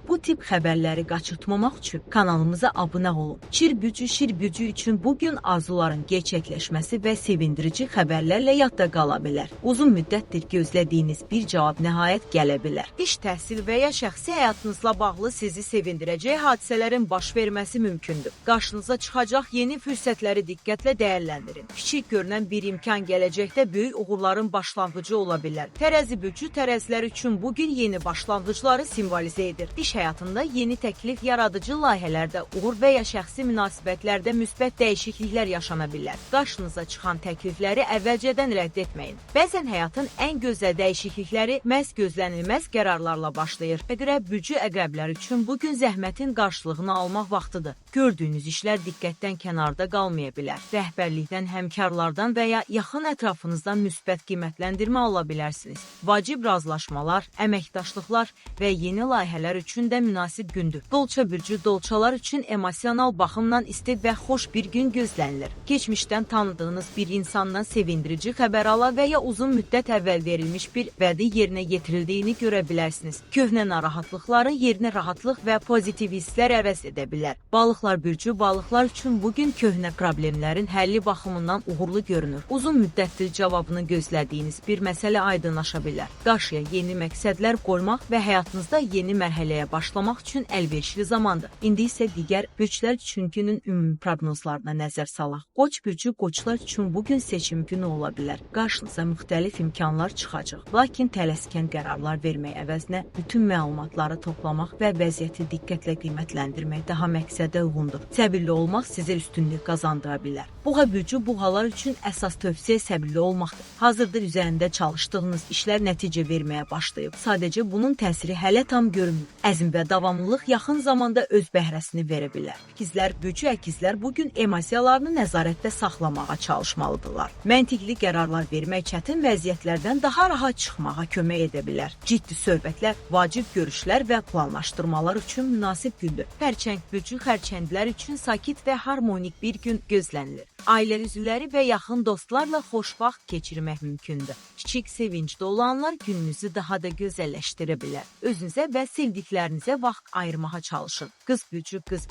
Bu tip xəbərləri qaçırtmamaq üçün kanalımıza abunə olun. Şir gücü üçün bugün arzuların gerçəkləşməsi və sevindirici xəbərlərlə yadda qala bilər. Uzun müddətdir gözlədiyiniz bir cavab nəhayət gələ bilər. İş, təhsil və ya şəxsi həyatınızla bağlı sizi sevindirəcək hadisələrin baş verməsi mümkündür. Qarşınıza çıxacaq yeni fürsətləri diqqətlə dəyərləndirin. Kiçik görünən bir imkan gələcəkdə böyük uğurların başlanğıcı ola bilər. Tərəzi burcu tərəzilər üçün bugün yeni başlanğıcları simvolizə edir. İş həyatında yeni təklif, yaradıcı layihələrdə uğur və ya şəxsi münasibətlərdə müsbət dəyişikliklər yaşana bilər. Qarşınıza çıxan təklifləri əvvəlcədən rədd etməyin. Bəzən həyatın ən gözəl dəyişiklikləri məhz gözlənilməz qərarlarla başlayır. Əqrəb burcu əqrəblər üçün bugün zəhmətin qarşılığını almaq vaxtıdır. Gördüyünüz işlər diqqətdən kənarda qalmaya bilər. Rəhbərlikdən, həmkarlardan və ya yaxın ətrafınızdan müsbət qiymətləndirmə ala bilərsiniz. Vacib razılaşmalar, əməkdaşlıqlar və yeni layihələr üçün də münasib gündür. Dolça burcu dolçalar üçün emosional baxımdan isti və xoş bir gün gözlənilir. Keçmişdən tanıdığınız bir insandan sevindirici xəbər ala və ya uzun müddət əvvəl verilmiş bir vədi yerinə yetirildiyini görə bilərsiniz. Köhnə narahatlıqların yerinə rahatlıq və pozitiv hisslər əvəz edə bilər. Balıqlar burcu balıqlar üçün bugün köhnə problemlərin həlli baxımından uğurlu görünür. Uzun müddətdir cavabını gözlədiyiniz bir məsələ aydınlaşa bilər. Qarşıya yeni məqsədlər qoymaq və həyatınızda yeni mərhələyə başlamaq üçün əlverişli zamandır. İndi isə digər burclar üçün günün ümumi proqnozlarına nəzər salaq. Qoç burcu qoçlar üçün bugün seçim günü ola bilər. Qarşınıza müxtəlif imkanlar çıxacaq. Lakin tələskən qərarlar vermək əvəzinə bütün məlumatları toplamaq və vəziyyəti diqqətlə qiymətləndirmək daha məqsədə uyğundur. Səbirli olmaq sizə üstünlük qazandıra bilər. Boğa burcu buğalar üçün əsas tövsiyə səbirli olmaqdır. Hazırda üzərində çalışdığınız işlər nəticə verməyə başlayıb. Sadəcə bunun təsiri hələ tam görünmür. Əzm və davamlılıq yaxın zamanda öz bəhrəsini verə bilər. İkizlər burcu əkizlər bugün emosiyalarını nəzarətdə saxlamağa çalışmalıdırlar. Məntiqli qərarlar vermək çətin vəziyyətlərdən daha rahat çıxmağa kömək edə bilər. Ciddi söhbətlər, vacib görüşlər və planlaşdırmalar üçün münasib gündür. Xərçəng burcu xərçənglər üçün sakit və harmonik bir gün gözlənilir. Ailə üzvləri və yaxın dostlarla xoş vaxt keçirmək mümkündür. Kiçik sevincdə olanlar gününüzü daha da gözəlləşdirə bilər. Özünüzə və sevdiklərinizə vaxt ayırmağa çalışın. Qız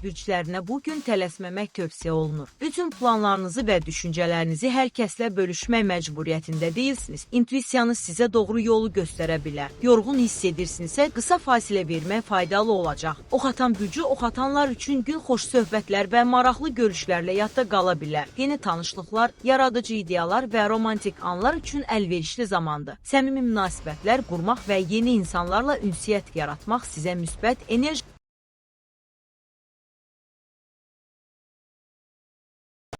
bürclərinə bugün tələsməmək tövsiyə olunur. Bütün planlarınızı və düşüncələrinizi hər kəslə bölüşmək məcburiyyətində deyilsiniz. İntuisiyanız sizə doğru yolu göstərə bilər. Yorğun hiss edirsinizsə, qısa fasilə vermək faydalı olacaq. Ox atan burcu ox atanlar üçün gün xoş söhbətlər və maraqlı görüşlərlə yadda qala bilər. Yeni tanışlıqlar, yaradıcı ideyalar və romantik anlar üçün əlverişli zamandır. Səmimi münasibətlər qurmaq və yeni insanlarla ünsiyyət yaratmaq sizə müsbət enerji